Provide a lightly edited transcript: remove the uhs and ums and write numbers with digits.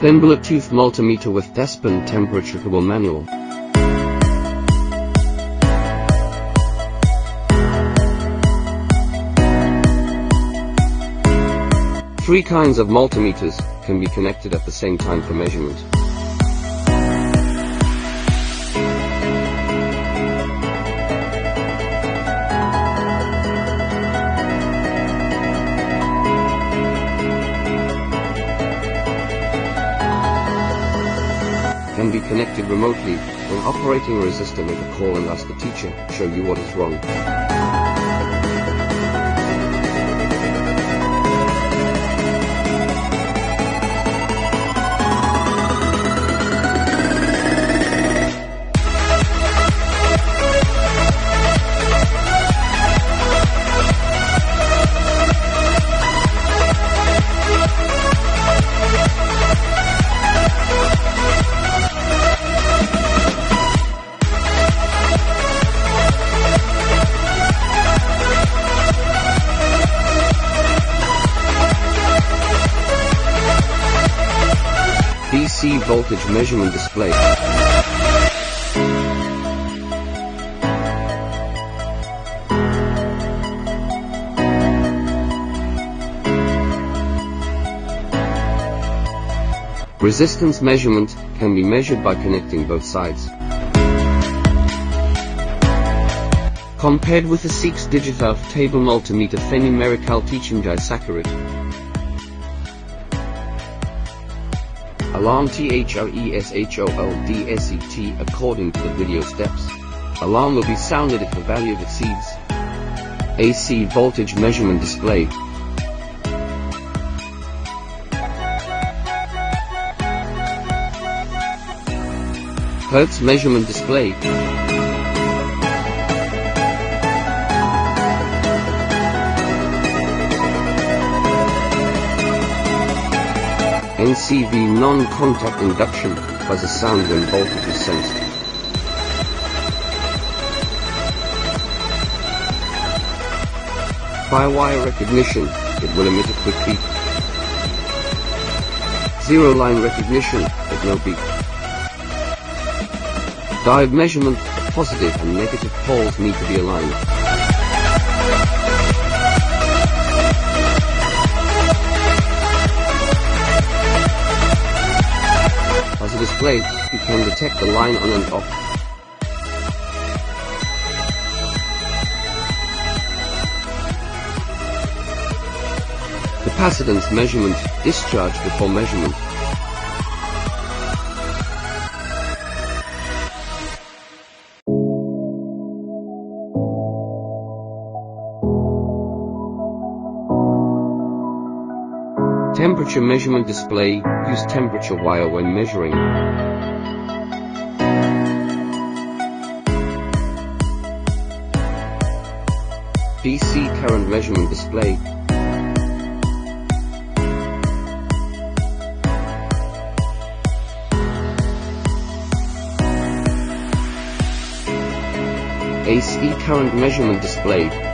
Then Bluetooth multimeter with testband temperature cable manual. Three kinds of multimeters can be connected at the same time for measurement. Can be connected remotely. When operating a resistor, make a call and ask the teacher, show you what is wrong. DC voltage measurement display. Resistance measurement can be measured by connecting both sides. Compared with the 6-digit table multimeter numerical teaching disaccurate. Alarm THRESHOLDSET according to the video steps. Alarm will be sounded if the value exceeds. AC voltage measurement display. Hertz measurement display. NCV non-contact induction has a sound when voltage is sensed. By-wire recognition, it will emit a quick beep. Zero-line recognition, with no beep. Diode measurement, the positive and negative poles need to be aligned. As a display, you can detect the line on and off. Capacitance measurement, discharge before measurement. Temperature measurement display, use temperature wire when measuring. DC current measurement display. AC current measurement display.